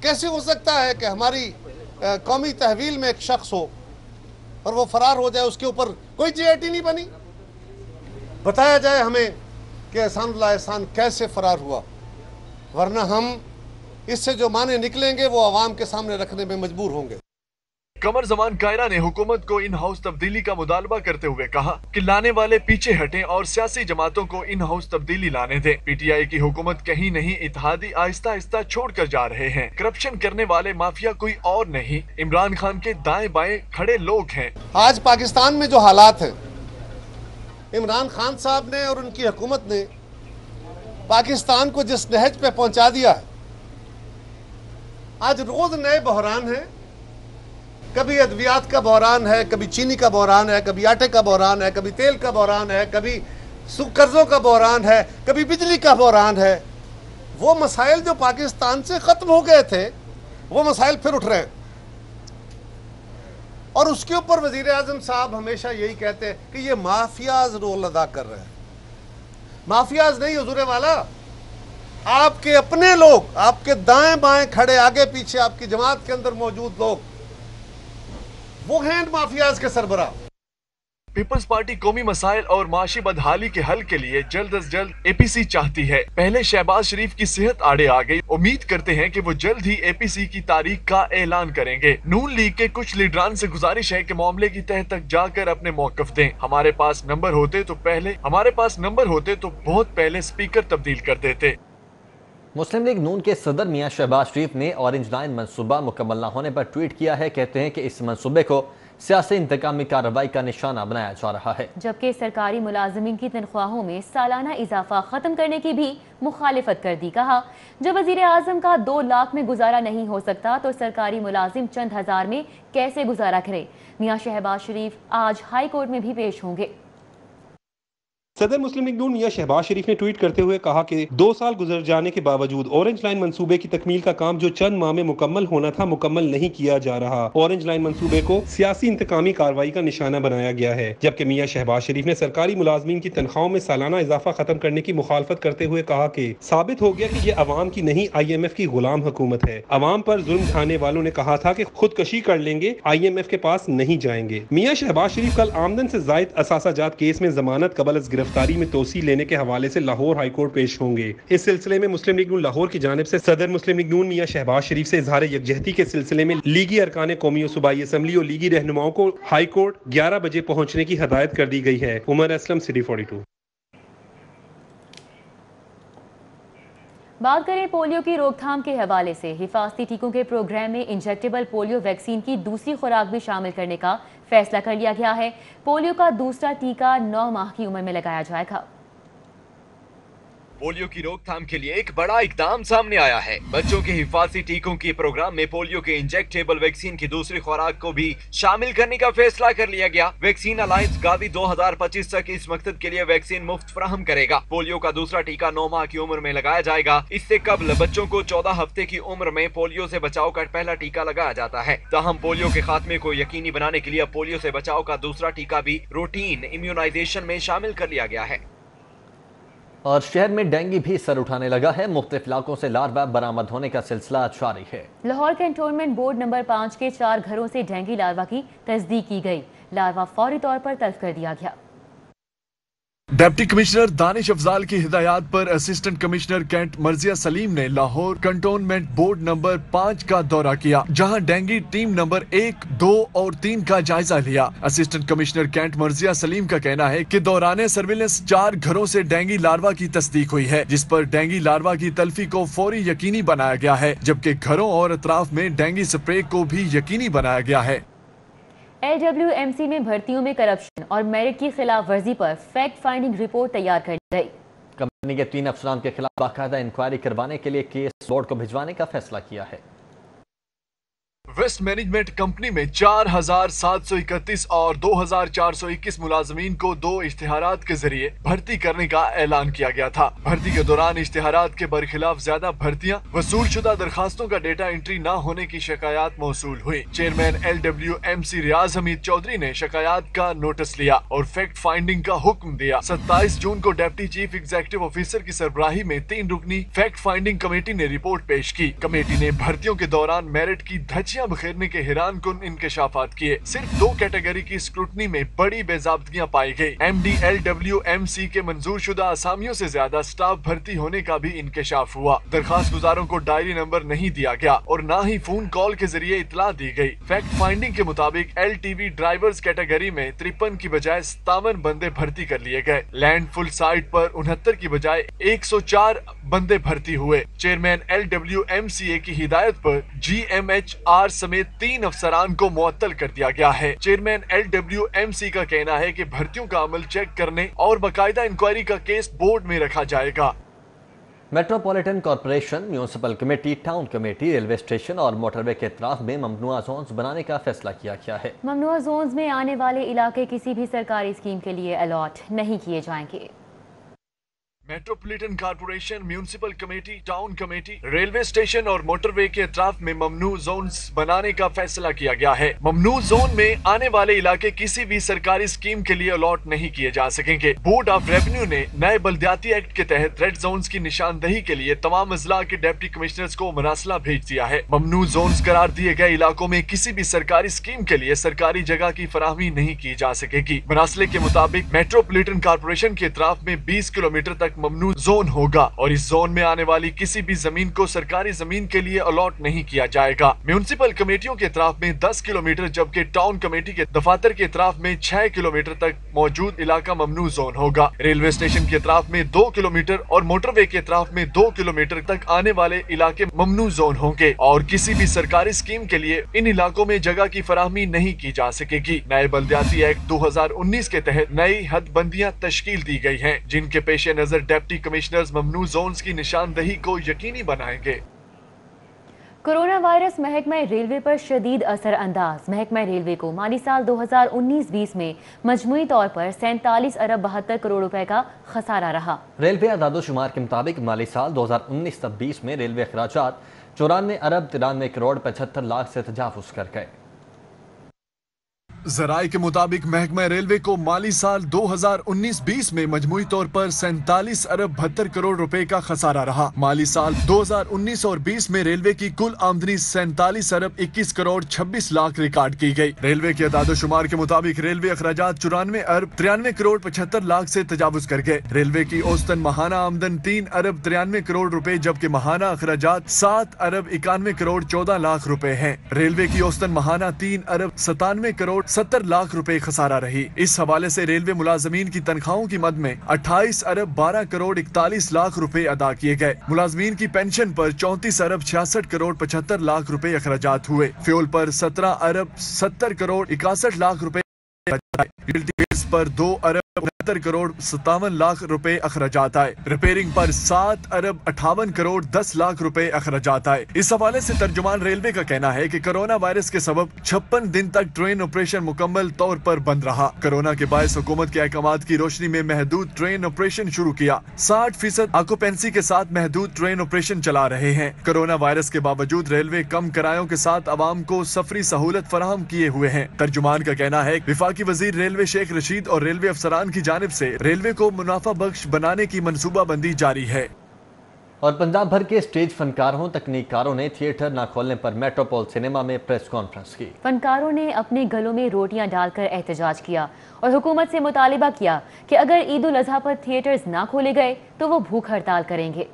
कैसे हो सकता है कि हमारी कौमी तहवील में एक शख्स हो और वो फरार हो जाए, उसके ऊपर कोई JIT नहीं बनी? बताया जाए हमें कि एहसानुल्लाह एहसान कैसे फरार हुआ, वरना हम इससे जो माने निकलेंगे वो आवाम के सामने रखने में मजबूर होंगे। कमर जमान कायरा ने हुकूमत को इन हाउस तब्दीली का मुतालबा करते हुए कहा कि लाने वाले पीछे हटें और सियासी जमातों को इन हाउस तब्दीली लाने दें। PTI की हुकूमत कहीं नहीं, इत्तेहादी आहिस्ता आहिस्ता छोड़कर जा रहे हैं। करप्शन करने वाले माफिया कोई और नहीं, इमरान खान के दाएं बाएं खड़े लोग हैं। आज पाकिस्तान में जो हालात है, इमरान खान साहब ने और उनकी हुकूमत ने पाकिस्तान को जिस नहज पे पहुंचा दिया है, आज रोज नए बहरान है। कभी अद्वियात का बहरान है, कभी चीनी का बहरान है, कभी आटे का बहरान है, कभी तेल का बहरान है, कभी कर्जों का बहरान है, कभी बिजली का बहरान है। वो मसाइल जो पाकिस्तान से खत्म हो गए थे, वो मसाइल फिर उठ रहे हैं। और उसके ऊपर वजीर आजम साहब हमेशा यही कहते हैं कि ये माफियाज रोल अदा कर रहे हैं। माफियाज नहीं हुजूर वाला, आपके अपने लोग, आपके दाएं बाएं खड़े आगे पीछे आपकी जमात के अंदर मौजूद लोग, वो हैं माफियाज के सरबराह। पीपल्स पार्टी कौमी मसाइल और माशी बदहाली के हल के लिए जल्द अज जल्द APC चाहती है। पहले शहबाज शरीफ की सेहत आड़े आ गई, उम्मीद करते हैं कि वो जल्द ही APC की तारीख का ऐलान करेंगे। नून लीग के कुछ लीडरान से गुजारिश है कि मामले की तह तक जाकर अपने मौकफ दें। हमारे पास नंबर होते तो बहुत पहले स्पीकर तब्दील कर देते। मुस्लिम लीग नून के सदर मियां शहबाज शरीफ ने ऑरेंज लाइन मंसूबा मुकम्मल न होने पर ट्वीट किया है। कहते हैं कि इस मंसूबे को सियासी इंतकामी कार्रवाई का निशाना बनाया जा रहा है, जबकि सरकारी मुलाजमीन की तनख्वाहों में सालाना इजाफा खत्म करने की भी मुखालिफत कर दी। कहा, जब वजीर आजम का 2 लाख में गुजारा नहीं हो सकता तो सरकारी मुलाजिम चंद हजार में कैसे गुजारा करे। मियां शहबाज शरीफ आज हाई कोर्ट में भी पेश होंगे। सदर मुस्लिम लीग नून मियां शहबाज शरीफ ने ट्वीट करते हुए कहा कि 2 साल गुजर जाने के बावजूद ऑरेंज लाइन मंसूबे की तकमील का काम जो चंद माह में मुकम्मल होना था, मुकम्मल नहीं किया जा रहा। ऑरेंज लाइन मंसूबे को सियासी इंतकामी कार्रवाई का निशाना बनाया गया है। जबकि मियां शहबाज शरीफ ने सरकारी मुलाजमीन की तनख्वाहों में सालाना इजाफा खत्म करने की मुखालफत करते हुए कहा कि साबित हो गया कि ये अवाम की नहीं IMF की गुलाम हुकूमत है। अवाम पर जुल्म ढाने वालों ने कहा था कि खुदकशी कर लेंगे, IMF के पास नहीं जाएंगे। मियां शहबाज शरीफ कल आमदन से जायद असासाजात केस में जमानत कबल अज गिरफ्तारी में तोसी लेने के हवाले से लाहौर हाई कोर्ट पेश होंगे। इस सिलसिले में मुस्लिम लीग नून लाहौर की जानिब से सदर मुस्लिम लीग नून मियां शहबाज शरीफ से इजहार यकजहती के सिलसिले में लीगी अरकान कौमी और सूबाई असम्बली और लीगी रहनुमाओं को हाई कोर्ट 11 बजे पहुंचने की हदायत कर दी गई है। उमर असलम, सिटी 42। बात करें पोलियो की रोकथाम के हवाले से, हिफाजती टीकों के प्रोग्राम में इंजेक्टेबल पोलियो वैक्सीन की दूसरी खुराक भी शामिल करने का फैसला कर लिया गया है। पोलियो का दूसरा टीका 9 माह की उम्र में लगाया जाएगा। पोलियो की रोकथाम के लिए एक बड़ा इकदाम सामने आया है। बच्चों के हिफाजती टीकों के प्रोग्राम में पोलियो के इंजेक्टेबल वैक्सीन की दूसरी खुराक को भी शामिल करने का फैसला कर लिया गया। वैक्सीन अलायंस गावी 2025 तक इस मकसद के लिए वैक्सीन मुफ्त फराहम करेगा। पोलियो का दूसरा टीका 9 माह की उम्र में लगाया जाएगा। इससे कबल बच्चों को 14 हफ्ते की उम्र में पोलियो से बचाव का पहला टीका लगाया जाता है। ताहम पोलियो के खात्मे को यकीनी बनाने के लिए पोलियो से बचाव का दूसरा टीका भी रूटीन इम्यूनाइजेशन में शामिल कर लिया गया है। और शहर में डेंगू भी सर उठाने लगा है। मुख्तलिफ इलाकों से लार्वा बरामद होने का सिलसिला जारी है। लाहौर कैंटोनमेंट बोर्ड नंबर 5 के 4 घरों से डेंगू लार्वा की तस्दीक की गई। लार्वा फौरी तौर पर तल्फ कर दिया गया। डिप्टी कमिश्नर दानिश अफजाल की हिदायत पर असिस्टेंट कमिश्नर कैंट मर्जिया सलीम ने लाहौर कंटोनमेंट बोर्ड नंबर 5 का दौरा किया, जहां डेंगू टीम नंबर 1, 2 और 3 का जायजा लिया। असिस्टेंट कमिश्नर कैंट मर्जिया सलीम का कहना है कि दौरान सर्विलेंस 4 घरों से डेंगू लार्वा की तस्दीक हुई है, जिस पर डेंगू लार्वा की तल्फी को फौरी यकीनी बनाया गया है, जबकि घरों और अतराफ में डेंगू स्प्रे को भी यकीनी बनाया गया है। LWMC में भर्तियों में करप्शन और मेरिट की खिलाफ वर्जी पर फैक्ट फाइंडिंग रिपोर्ट तैयार कर ली गई। कंपनी के 3 अफसरान के खिलाफ बाकायदा इंक्वायरी करवाने के लिए केस बोर्ड को भिजवाने का फैसला किया है। वेस्ट मैनेजमेंट कंपनी में 4731 और 2421 मुलाजमीन को 2 इश्तिहारात के जरिए भर्ती करने का ऐलान किया गया था। भर्ती के दौरान इश्तिहारात के बरखिलाफ ज्यादा भर्तियां, वसूल शुदा दरखास्तों का डेटा एंट्री न होने की शिकायत मौसूल हुई। चेयरमैन LWMC रियाज हमीद चौधरी ने शिकायत का नोटिस लिया और फैक्ट फाइंडिंग का हुक्म दिया। 27 जून को डिप्टी चीफ एग्जीक्यूटिव ऑफिसर की सरबराही में 3 रुकनी फैक्ट फाइंडिंग कमेटी ने रिपोर्ट पेश की। कमेटी ने भर्तियों के दौरान मेरिट की धज्जियां बखेरने के हैरान कुन इंकशाफात किए। सिर्फ 2 कैटेगरी की स्क्रूटनी में बड़ी बेजाब्तियां पाई गई। MD LWMC के मंजूर शुदा असामियों से ज्यादा स्टाफ भर्ती होने का भी इंकशाफ हुआ। दरखास्त गुजारों को डायरी नंबर नहीं दिया गया और न ही फोन कॉल के जरिए इतला दी गई। फैक्ट फाइंडिंग के मुताबिक LTV ड्राइवर्स कैटेगरी में 53 की बजाय 57 बंदे भर्ती कर लिए गए। लैंड फुल साइट पर 69 की बजाय 104 बंदे भर्ती हुए। चेयरमैन LWMCA की हिदायत पर GMHR समेत 3 अफसरान को मुअत्तल कर दिया गया है। चेयरमैन LWMC का कहना है कि भर्तियों का अमल चेक करने और बाकायदा इंक्वायरी का केस बोर्ड में रखा जाएगा। Metropolitan corporation, municipal committee, town committee, railway station और मोटरवे के अतराफ में ममनुआ जोन्स बनाने का फैसला किया गया है। ममनुआ जोन्स में आने वाले इलाके किसी भी सरकारी स्कीम के लिए अलॉट नहीं किए जाएंगे। Metropolitan corporation, municipal committee, town committee, railway station और मोटरवे के अतराफ में ममनू जोन्स बनाने का फैसला किया गया है। ममनू जोन में आने वाले इलाके किसी भी सरकारी स्कीम के लिए अलॉट नहीं किए जा सकेंगे। बोर्ड ऑफ रेवेन्यू ने नए बल्दियाती एक्ट के तहत रेड जोन्स की निशानदही के लिए तमाम अजला के डिप्टी कमिश्नर्स को मरासला भेज दिया है। ममनू जोन्स करार दिए गए इलाकों में किसी भी सरकारी स्कीम के लिए सरकारी जगह की फराहमी नहीं की जा सकेगी। मरासले के मुताबिक मेट्रोपॉलिटन कॉर्पोरेशन के अतराफ में 20 किलोमीटर तक ममनू जोन होगा और इस जोन में आने वाली किसी भी जमीन को सरकारी जमीन के लिए अलॉट नहीं किया जाएगा। म्यूनिसिपल कमेटियों के अतराफ में 10 किलोमीटर जबकि टाउन कमेटी के दफातर के अतराफ में 6 किलोमीटर तक मौजूद इलाका ममनू जोन होगा। रेलवे स्टेशन के अतराफ में 2 किलोमीटर और मोटरवे के अतराफ में 2 किलोमीटर तक आने वाले इलाके ममनू जोन होंगे और किसी भी सरकारी स्कीम के लिए इन इलाकों में जगह की फराहमी नहीं की जा सकेगी। नए बल्दियाती एक्ट 2019 के तहत नई हदबंदियां तश्कील दी गई हैं, जिनके पेश नजर डिप्टी कमिश्नर्स ममनू जोन्स की निशानदही को यकीनी बनाएंगे। कोरोना वायरस महकमा रेलवे पर शदीद असर अंदाज। महकमा रेलवे को माली साल 2019-20 में मजमूई तौर पर 47 अरब 72 करोड़ रुपए का खसारा रहा। रेलवे आदादोशुमार के मुताबिक माली साल 2019-20 में रेलवे अखराजात 94 अरब 93 करोड़ 75 लाख से तजावुज कर गए। जराये के मुताबिक महकमा रेलवे को माली साल 2019-20 में मजमूई तौर पर 47 अरब 72 करोड़ रुपए का खसारा रहा। माली साल 2019 और 20 में रेलवे की कुल आमदनी 47 अरब 21 करोड़ 26 लाख रिकॉर्ड की गई। रेलवे के अदादोशुमार के मुताबिक रेलवे अखराजात 94 अरब 93 करोड़ 75 लाख से तजावुज कर गए। रेलवे की औसतन माहाना आमदन 3 अरब 93 करोड़ रुपए जबकि माहाना अखराजात 7 अरब 91 करोड़ 14 लाख रुपए हैं। रेलवे की औसतन माहाना 3 अरब 97 करोड़ 70 लाख रुपए खसारा रही। इस हवाले से रेलवे मुलाजमीन की तनख्वाहों की मद में 28 अरब 12 करोड़ 41 लाख रुपए अदा किए गए। मुलाजमीन की पेंशन पर 34 अरब 66 करोड़ 75 लाख रुपए अखराजात हुए। फ्यूल पर 17 अरब 70 करोड़ 61 लाख रुपए, यूटिलिटी बिल्स पर 2 अरब 69 करोड़ 57 लाख रुपए अखराजात आए। रिपेयरिंग पर 7 अरब 58 करोड़ 10 लाख रुपए अखराजात आए। इस हवाले से तर्जुमान रेलवे का कहना है कि कोरोना वायरस के सबब 56 दिन तक ट्रेन ऑपरेशन मुकम्मल तौर पर बंद रहा। कोरोना के बायस हुकूमत के अहकामात की रोशनी में महदूद ट्रेन ऑपरेशन शुरू किया। 60% ऑक्यूपेंसी के साथ महदूद ट्रेन ऑपरेशन चला रहे हैं। कोरोना वायरस के बावजूद रेलवे कम किरायों के साथ आवाम को सफरी सहूलत फराहम किए हुए हैं। तर्जुमान का कहना है वफाकी वजीर रेलवे शेख रशीद और रेलवे अफसरान की जानिब से रेलवे को मुनाफा बख्श बनाने की मंसूबाबंदी जारी है। और पंजाब भर के स्टेज फनकारों तकनीकारों ने थिएटर न खोलने पर मेट्रोपोल सिनेमा में प्रेस कॉन्फ्रेंस की। फनकारों ने अपने गलों में रोटियां डालकर एहतजाज किया और हुकूमत से मुतालिबा किया कि अगर ईद उल अजहा पर थिएटर्स ना खोले गए तो वो भूख हड़ताल करेंगे।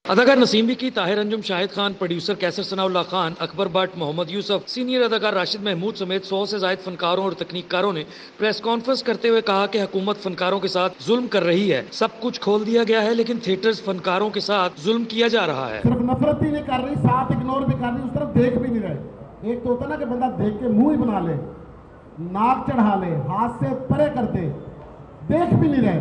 अदाकार नसीम विकी, ताहिर अंजुम, शाहिद खान, प्रोड्यूसर कैसर सनाउल्लाह खान, अकबर भट्ट, मोहम्मद यूसुफ, सीनियर अदाकार राशिद महमूद समेत 100 से ज्यादा फनकारों और तकनीकारों ने प्रेस कॉन्फ्रेंस करते हुए कहा कि हुकूमत फनकारों के साथ जुल्म कर रही है। सब कुछ खोल दिया गया है लेकिन थिएटर्स फनकारों के साथ जुल्म किया जा रहा है। सिर्फ नफरत ही नहीं कर रही, साथ इग्नोर भी कर रही, उस तरफ देख भी नहीं रहे। एक तो होता ना कि बंदा देख के मुंह ही बना ले, नाक चढ़ा ले, हाथ से परे कर दे, देख भी नहीं रहे।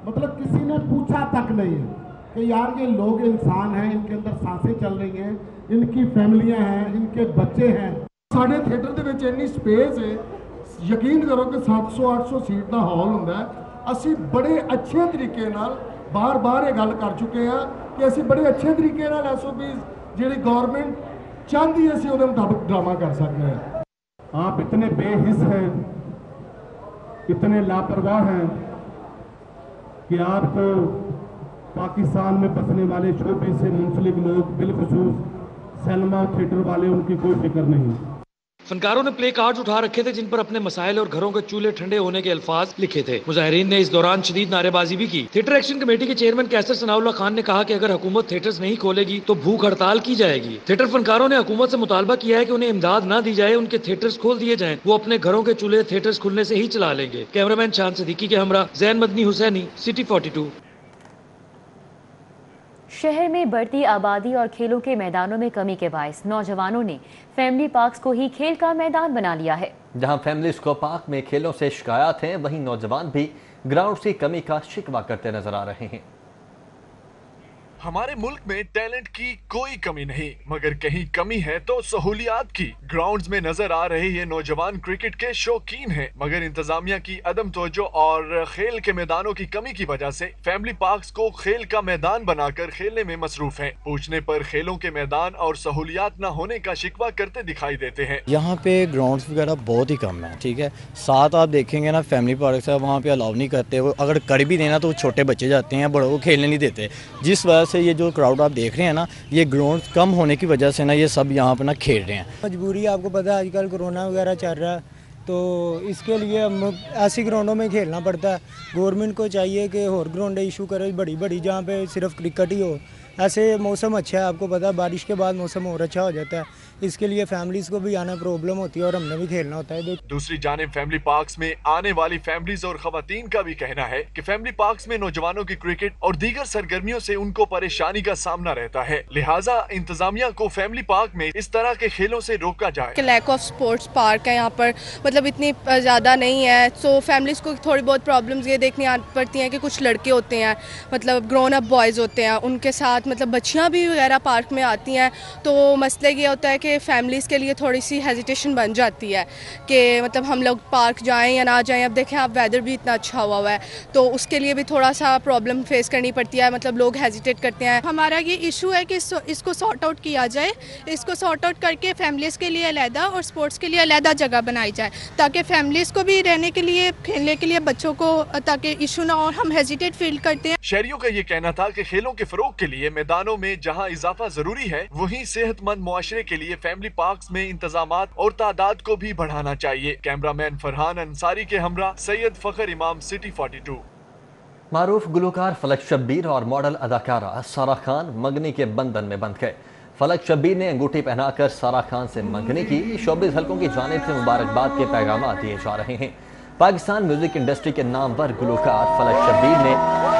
मतलब किसी ने पूछा तक नहीं है कि यार ये लोग इंसान हैं, इनके अंदर सांसें चल रही हैं, इनकी फैमिलियां हैं, इनके बच्चे हैं। साढ़े थिएटर ਦੇ ਵਿੱਚ ਇੰਨੀ स्पेस है, यकीन करो कि 700-800 सीट ਦਾ हॉल ਹੁੰਦਾ ਹੈ। ਅਸੀਂ बड़े अच्छे तरीके ਨਾਲ बार-बार ये गल कर चुके हैं कि ਅਸੀਂ बड़े अच्छे तरीके ਨਾਲ SOPs ਜਿਹੜੀ गवर्नमेंट चाहती है ਅਸੀਂ ਉਹਦੇ ਮੁਤਾਬਕ ड्रामा कर सकते हैं। आप इतने बेहिस हैं, इतने लापरवाह हैं कि आपको पाकिस्तान में बसने वाले शोबे से मुंसलिक लोग, बिलखुसूस सिनेमा थिएटर वाले, उनकी कोई फिक्र नहीं। फनकारों ने प्ले कार्ड उठा रखे थे जिन पर अपने मसाइल और घरों के चूल्हे ठंडे होने के अल्फाज लिखे थे। मुजाहिरीन ने इस दौरान शदीद नारेबाजी भी की। थिएटर एक्शन कमेटी के चेयरमैन कैसर सनाउल्लाह खान ने कहा कि अगर हुकूमत थिएटर्स नहीं खोलेगी तो भूख हड़ताल की जाएगी। थिएटर फनकारों ने हुकूमत से मुतालबा किया है कि उन्हें इमदाद न दी जाए, उनके थिएटर्स खोल दिए जाएं। वो अपने घरों के चूल्हे थिएटर्स खुलने से ही चला लेंगे। कैमरामैन शान सिद्दीकी के हमरा जैन मदनी हुसैनी, सिटी 42। शहर में बढ़ती आबादी और खेलों के मैदानों में कमी के बायस नौजवानों ने फैमिली पार्क्स को ही खेल का मैदान बना लिया है। जहां फैमिलीज को पार्क में खेलों से शिकायत है, वहीं नौजवान भी ग्राउंड की कमी का शिकवा करते नजर आ रहे हैं। हमारे मुल्क में टैलेंट की कोई कमी नहीं, मगर कहीं कमी है तो सहूलियात की। ग्राउंड्स में नजर आ रहे ये नौजवान क्रिकेट के शौकीन हैं, मगर इंतजामिया की अदम तवज्जो और खेल के मैदानों की कमी की वजह से फैमिली पार्क्स को खेल का मैदान बनाकर खेलने में मसरूफ हैं। पूछने पर खेलों के मैदान और सहूलियात न होने का शिकवा करते दिखाई देते हैं। यहाँ पे ग्राउंड्स वगैरह बहुत ही कम है, ठीक है। साथ आप देखेंगे ना फैमिली पार्क है, वहाँ पे अलाउ नहीं करते। वो अगर कर भी देना तो छोटे बच्चे जाते हैं, बड़ों को खेलने नहीं देते। जिस वजह से ये जो क्राउड आप देख रहे हैं ना, ये ग्राउंड कम होने की वजह से ना ये सब यहाँ पर ना खेल रहे हैं। मजबूरी आपको पता है, आजकल कोरोना वगैरह चल रहा है तो इसके लिए हम ऐसी ग्राउंडों में खेलना पड़ता है। गवर्नमेंट को चाहिए कि और ग्राउंडें इशू करे बड़ी बड़ी, जहाँ पे सिर्फ क्रिकेट ही हो। ऐसे मौसम अच्छा है, आपको पता है बारिश के बाद मौसम और अच्छा हो जाता है। इसके लिए फैमिलीज को भी आना प्रॉब्लम होती है और हमने भी खेलना होता है। दूसरी जानिब फैमिली पार्क्स में आने वाली फैमिलीज और खवातीन का भी कहना है कि फैमिली पार्क्स में नौजवानों की क्रिकेट और दीगर सरगर्मियों से उनको परेशानी का सामना रहता है। लिहाजा इंतजामिया को फैमिली पार्क में इस तरह के खेलों से रोका जाए। लैक ऑफ स्पोर्ट्स पार्क है यहाँ पर, मतलब इतनी ज्यादा नहीं है, तो फैमिलीज को थोड़ी बहुत प्रॉब्लम्स ये देखनी पड़ती हैं कि कुछ लड़के होते हैं, मतलब ग्रोन अप बॉयज होते हैं, उनके साथ मतलब बच्चियाँ भी वगैरह पार्क में आती हैं। तो मसला ये होता है कि फैमिलीज़ के लिए थोड़ी सी हेजिटेशन बन जाती है कि मतलब हम लोग पार्क जाएं या ना जाएं। अब देखें आप वेदर भी इतना अच्छा हुआ है तो उसके लिए भी थोड़ा सा प्रॉब्लम फेस करनी पड़ती है, मतलब लोग हेजिटेट करते हैं। हमारा ये इशू है कि इसको सॉर्ट आउट किया जाए, इसको सॉर्ट आउट करके फैमिलीज़ के लिए अलहदा और स्पोर्ट्स के लिए अलहदा जगह बनाई जाए, ताकि फैमिलीज़ को भी रहने के लिए, खेलने के लिए बच्चों को, ताकि इशू ना और हम हेजिटेट फील करते हैं। शहरियों का ये कहना था कि खेलों के फरोग के लिए मैदानों में जहाँ इजाफा जरूरी है, वहीं सेहतमंद मुआशरे के लिए फैमिली पार्क्स में इंतजामात और तादाद को भी बढ़ाना चाहिए। कैमरामैन फरहान अंसारी के हमरा सैयद फखर इमाम, सिटी 42। मारूफ गुलकार फलक शब्बीर और मॉडल अदाकारा सारा खान मगनी के बंधन में बंध गए। फलक शब्बीर ने अंगूठी पहनाकर सारा खान से मंगनी की। शोबिस हलकों की जानिब से मुबारकबाद के पैगाम दिए जा रहे हैं। पाकिस्तान म्यूजिक इंडस्ट्री के नामवर गुलकार फलक शब्बीर ने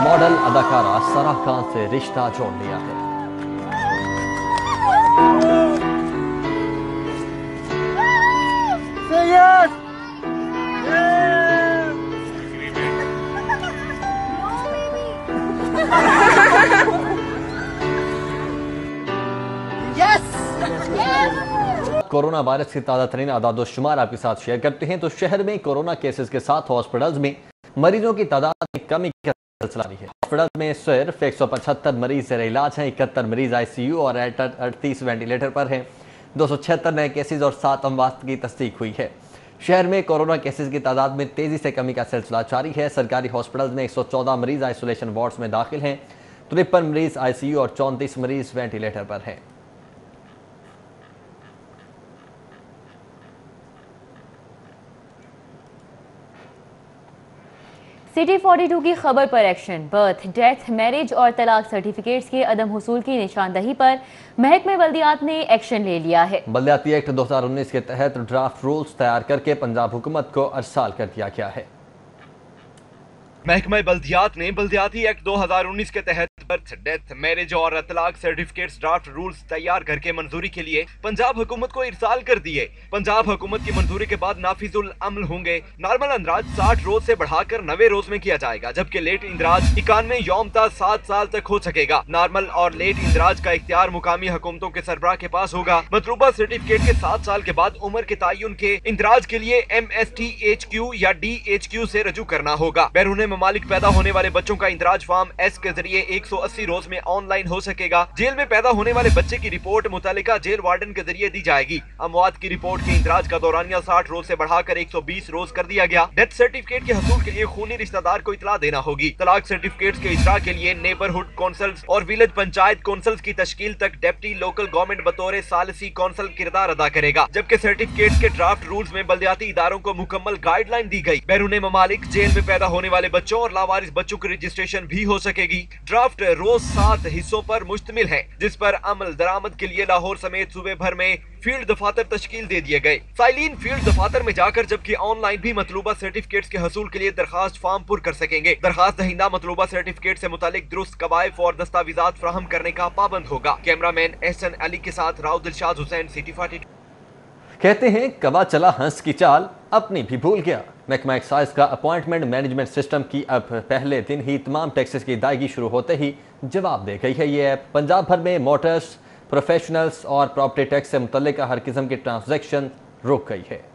मॉडल अदाकारा सारा खान से रिश्ता जोड़ लिया है। कोरोना वायरस की ताज़ा तरीन आदाद-ओ-शुमार आपके साथ शेयर करते हैं। तो शहर में कोरोना केसेस के साथ हॉस्पिटल्स में मरीजों की तादाद में कमी का सिलसिला जारी है। हॉस्पिटल में सिर्फ 175 मरीज ज़ेर इलाज हैं, 71 मरीज ICU और 38 वेंटिलेटर पर हैं। 276 नए केसेस और 7 अमवात की तस्दीक हुई है। शहर में कोरोना केसेस की तादाद में तेज़ी से कमी का सिलसिला जारी है। सरकारी हॉस्पिटल्स में 114 मरीज आइसोलेशन वार्ड्स में दाखिल हैं, 53 मरीज ICU और 34 मरीज वेंटिलेटर पर हैं। सिटी 42 की खबर पर एक्शन। बर्थ, डेथ, मैरिज और तलाक सर्टिफिकेट्स के अदम हुसूल की निशानदही पर महकमे बल्दियात ने एक्शन ले लिया है। बल्दियाती एक्ट 2019 के तहत ड्राफ्ट रूल्स तैयार करके पंजाब हुकूमत को अरसाल कर दिया गया है। महकमा बल्दियात ने बल्दियाती एक्ट 2019 के तहत बर्थ, डेथ, मैरिज और तलाक सर्टिफिकेट्स ड्राफ्ट रूल्स तैयार करके मंजूरी के लिए पंजाब हुकूमत को इरसाल कर दिए। पंजाब हुकूमत की मंजूरी के बाद नाफिजुल अमल होंगे। नॉर्मल इंदराज 60 रोज से बढ़ाकर 90 रोज में किया जाएगा, जबकि लेट इंदराज 91 यौम तक 7 साल तक हो सकेगा। नॉर्मल और लेट इंदराज का इख्तियार मुकामी हुकूमतों के सरबराह के पास होगा। मतलूबा सर्टिफिकेट के 7 साल के बाद उम्र के तयन के इंदराज के लिए MSTHQ या DHQ से रजू करना होगा। बैरून ममालिक पैदा होने वाले बच्चों का इंदराज फॉर्म S के जरिए 180 रोज में ऑनलाइन हो सकेगा। जेल में पैदा होने वाले बच्चे की रिपोर्ट मुतल्लिका जेल वार्डन के जरिए दी जाएगी। अमवात की रिपोर्ट के इंदराज का दौरानिया 60 रोज से बढ़ाकर 120 रोज कर दिया गया। डेथ सर्टिफिकेट के हसूल के लिए खूनी रिश्तेदार को इतला देना होगी। तलाक सर्टिफिकेट के इजरा के लिए नेबरहुड कौंसल्स और विलेज पंचायत कौंसल्स की तश्कील तक डेप्टी लोकल गवर्नमेंट बतौर सालिसी कौंसल किरदार अदा करेगा। जबकि सर्टिफिकेट के ड्राफ्ट रूल्स में बल्दियाती इदारों को मुकम्मल गाइडलाइन दी गई। बैरून ममालिक जेल में पैदा होने वाले बच्चों और लावारिस बच्चों की रजिस्ट्रेशन भी हो सकेगी। ड्राफ्ट रोज 7 हिस्सों पर मुश्तमिल है, जिस पर अमल दरामद के लिए लाहौर समेत सूबे भर में फील्ड दफातर तश्कील दे दिए गए। साइलिन फील्ड दफातर में जाकर जबकि ऑनलाइन भी मतलूबा सर्टिफिकेट्स के हसूल के लिए दरखास्त फॉर्म पुर कर सकेंगे। दरखास्त दहिंदा मतलूबा सर्टिफिकेट से मुतालिक दुरुस्त कवायद और दस्तावेजात फराहम करने का पाबंद होगा। कैमरामैन एहसन अली के साथ राव दिलशाद हुसैन, सिटी 42। कहते हैं कवा चला हंस की चाल अपनी भी भूल गया। महकमा एक्साइज का अपॉइंटमेंट मैनेजमेंट सिस्टम की अब पहले दिन ही तमाम टैक्सेस की अदायगी शुरू होते ही जवाब दे गई है। ये ऐप पंजाब भर में मोटर्स, प्रोफेशनल्स और प्रॉपर्टी टैक्स से मुतल्लिका हर किस्म की ट्रांजैक्शन रोक गई है।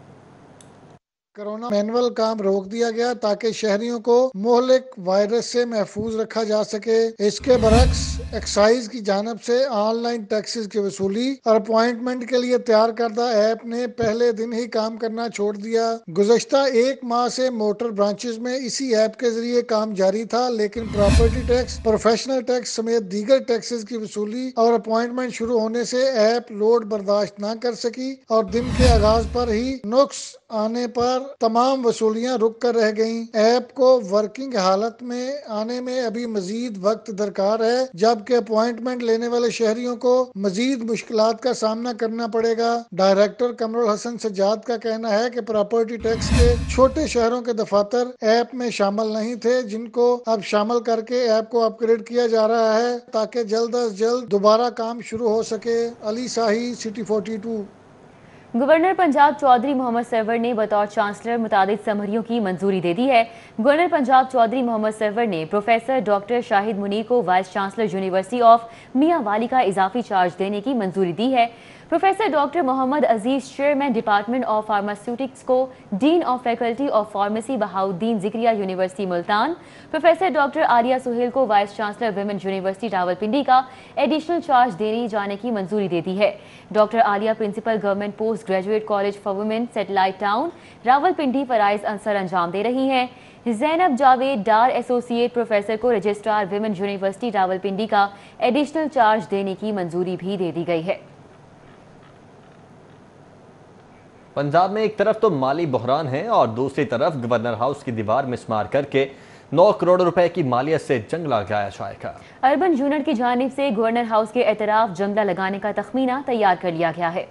कोरोना मैनुअल काम रोक दिया गया ताकि शहरियों को मोहलिक वायरस से महफूज रखा जा सके। इसके बरक्स एक्साइज की जानिब से ऑनलाइन टैक्सेस की वसूली और अपॉइंटमेंट के लिए तैयार करदा ऐप ने पहले दिन ही काम करना छोड़ दिया। गुज़श्ता 1 माह से मोटर ब्रांचेस में इसी ऐप के जरिए काम जारी था, लेकिन प्रॉपर्टी टैक्स, प्रोफेशनल टैक्स समेत दीगर टैक्सेस की वसूली और अपॉइंटमेंट शुरू होने से ऐप लोड बर्दाश्त न कर सकी और दिन के आगाज पर ही नुक्स आने पर तमाम वसूलियां रुक कर रह गईं। ऐप को वर्किंग हालत में आने में अभी मजीद वक्त दरकार है, जबकि अपॉइंटमेंट लेने वाले शहरियों को मजीद मुश्किलात का सामना करना पड़ेगा। डायरेक्टर कमरुल हसन सज्जाद का कहना है कि प्रॉपर्टी टैक्स के छोटे शहरों के दफातर ऐप में शामिल नहीं थे, जिनको अब शामिल करके ऐप को अपग्रेड किया जा रहा है ताकि जल्द अज जल्द दोबारा काम शुरू हो सके। अली शाही, सिटी 42। गवर्नर पंजाब चौधरी मोहम्मद सरवर ने बतौर चांसलर मुतादिद समरियों की मंजूरी दे दी है। गवर्नर पंजाब चौधरी मोहम्मद सरवर ने प्रोफेसर डॉक्टर शाहिद मुनीर को vice chancellor university of Mianwali का इजाफी चार्ज देने की मंजूरी दी है। Professor doctor Mohammad Aziz chairman department of pharmaceutics को dean of faculty of pharmacy Bahauddin Zakariya university Multan, professor doctor Aliya Sohail को vice chancellor women university Rawalpindi का एडिशनल चार्ज देने जाने की मंजूरी दे दी है। Doctor Aliya principal government post graduate college for women satellite town Rawalpindi फराइज अंसर अंजाम दे रही हैं। ज़ैनब जावेद डार एसोसिएट प्रोफेसर को रजिस्ट्रार विमेन यूनिवर्सिटी रावलपिंडी का एडिशनल चार्ज देने की मंजूरी भी दे दी गई है। पंजाब में एक तरफ तो माली बहरान है और दूसरी तरफ गवर्नर हाउस की दीवार मिसमार करके 9 करोड़ रुपए की मालियत से जंगला लगाया जाएगा। अर्बन यूनिट की जानिब से गवर्नर हाउस के एतराफ जंगला लगाने का तखमीना तैयार कर लिया गया है।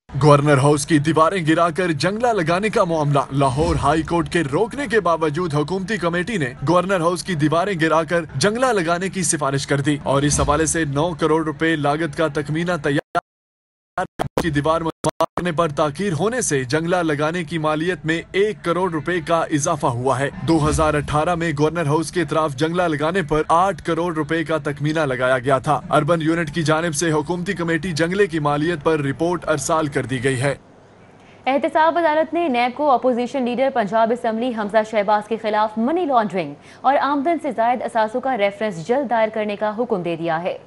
गवर्नर हाउस की दीवारें गिराकर जंगला लगाने का मामला। लाहौर हाई कोर्ट के रोकने के बावजूद हुकूमती कमेटी ने गवर्नर हाउस की दीवारें गिराकर जंगला लगाने की सिफारिश कर दी और इस हवाले से 9 करोड़ रुपए लागत का तखमीना तैयार की दीवार करने पर ताखीर होने से जंगला लगाने की मालियत में 1 करोड़ रुपए का इजाफा हुआ है। 2018 में गवर्नर हाउस के तरफ जंगला लगाने पर 8 करोड़ रुपए का तखमीना लगाया गया था। अर्बन यूनिट की जानिब से हुकूमती कमेटी जंगले की मालियत पर रिपोर्ट अरसाल कर दी गई है। एहतसाब अदालत ने नैब को opposition leader Punjab assembly Hamza Shahbaz के खिलाफ मनी लॉन्ड्रिंग और आमदन से जायद असासों का रेफरेंस जल्द दायर करने का हुक्म दे दिया है।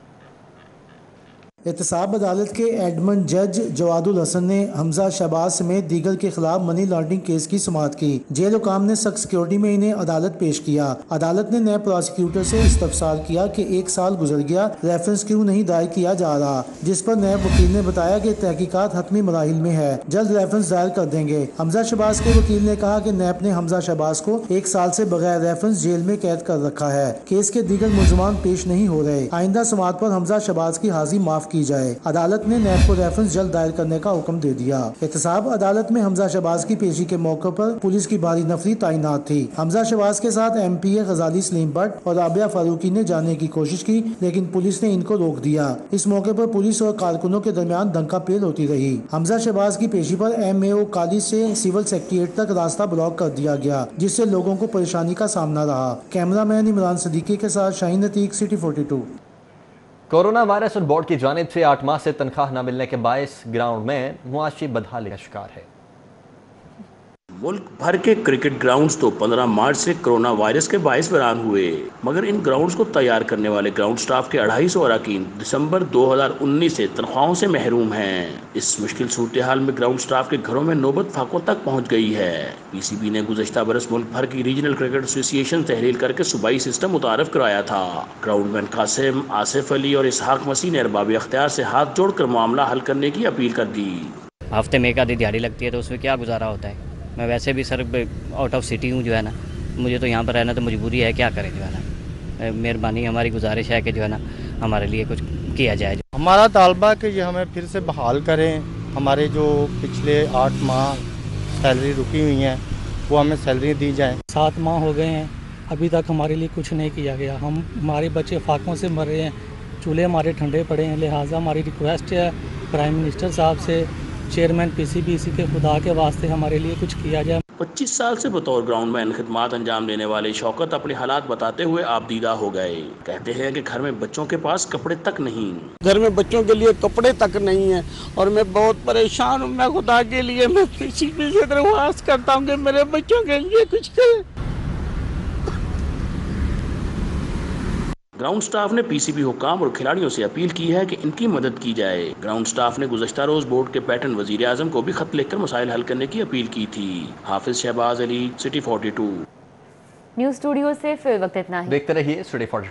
एहतसाब अदालत के एडमन जज जवादुल हसन ने हमजा शहबाज समेत दीगर के खिलाफ मनी लॉन्ड्रिंग केस की समाअत की। जेल हुकाम ने सख्त सिक्योरिटी में इन्हें अदालत पेश किया। अदालत ने नैब प्रोसिक्यूटर से इस्तफसार किया कि 1 साल गुजर गया, रेफरेंस क्यों नहीं दायर किया जा रहा, जिस पर नैब वकील ने बताया कि तहकीकात हतमी मराहिल में है, जल्द रेफरेंस दायर कर देंगे। हमजा शहबाज के वकील ने कहा कि नैब ने हमजा शहबाज को 1 साल से बगैर रेफरेंस जेल में कैद कर रखा है। केस के दीगर मुलजमान पेश नहीं हो रहे। आइंदा समाअत पर हमजा शहबाज की हाजिरी माफ की जाए। अदालत ने नैब को रेफरेंस जल्द दायर करने का हुक्म दे दिया। एहतसाब अदालत में हमजा शहबाज की पेशी के मौके पर पुलिस की भारी नफरी तैनात थी। हमजा शहबाज के साथ MPA गजाली सलीम भट्ट और राबिया फारूकी ने जाने की कोशिश की, लेकिन पुलिस ने इनको रोक दिया। इस मौके पर पुलिस और कारकुनों के दरमियान दंगा पेल होती रही। हमजा शहबाज की पेशी पर MAO कॉलेज से सिविल सेक्रेटेरिएट तक रास्ता ब्लॉक कर दिया गया, जिससे लोगों को परेशानी का सामना रहा। कैमरामैन इमरान सदीकी के साथ Shaheen Atiq, city 42। Corona virus और बोर्ड की जानिब से 8 माह से तनख्वाह न मिलने के बायस ग्राउंड में मुआशी बदहाली का शिकार है। मुल्क भर के क्रिकेट ग्राउंड्स तो 15 मार्च से कोरोना वायरस के बायस वीरान हुए, मगर इन ग्राउंड्स को तैयार करने वाले ग्राउंड स्टाफ के 250 अरकान दिसंबर 2019 से तनख्वाहों से महरूम हैं। इस मुश्किल सूरत हाल में ग्राउंड स्टाफ के घरों में नौबत फाकों तक पहुंच गई है। PCB ने गुज़श्ता बरस मुल्क भर की रीजनल क्रिकेट एसोसिएशन तहलील करके सूबाई सिस्टम मुतारफ कराया था। ग्राउंडमैन कासिम, आसिफ अली और इसहाक मसीह ने अरबाब अख्तियार से हाथ जोड़कर मामला हल करने की अपील कर दी। हफ्ते में एक आधी दिहाड़ी लगती है तो उसमें क्या गुजारा होता है। मैं वैसे भी सर आउट ऑफ सिटी हूँ, जो है ना, मुझे तो यहाँ पर रहना तो मजबूरी है, क्या करें, जो है ना। मेहरबानी हमारी गुजारिश है कि जो है ना हमारे लिए कुछ किया जाए। हमारा तालबा कि ये हमें फिर से बहाल करें। हमारे जो पिछले 8 माह सैलरी रुकी हुई हैं वो हमें सैलरी दी जाए। 7 माह हो गए हैं, अभी तक हमारे लिए कुछ नहीं किया गया। हमारे बच्चे फाकों से मर रहे हैं, चूल्हे हमारे ठंडे पड़े हैं। लिहाजा हमारी रिक्वेस्ट है प्राइम मिनिस्टर साहब से, चेयरमैन PCB के खुदा के वास्ते हमारे लिए कुछ किया जाए। 25 साल से बतौर ग्राउंडमैन खिदमात अंजाम देने वाले शौकत अपने हालात बताते हुए आपदीदा हो गए। कहते हैं कि घर में बच्चों के पास कपड़े तक नहीं, घर में बच्चों के लिए कपड़े तक नहीं है और मैं बहुत परेशान हूँ। मैं खुदा के लिए मैं PCB से दरख्वास्त करता हूँ कि मेरे बच्चों के लिए कुछ करें। ग्राउंड स्टाफ ने PCB हुक्काम और खिलाड़ियों से अपील की है कि इनकी मदद की जाए। ग्राउंड स्टाफ ने गुज़श्ता रोज बोर्ड के पैटर्न वजीर आजम को भी खत लिखकर मसाइल हल करने की अपील की थी। Hafiz Shahbaz Ali, city 42। News studio से फिर वक्त इतना ही। देखते रहिए सिटी 42।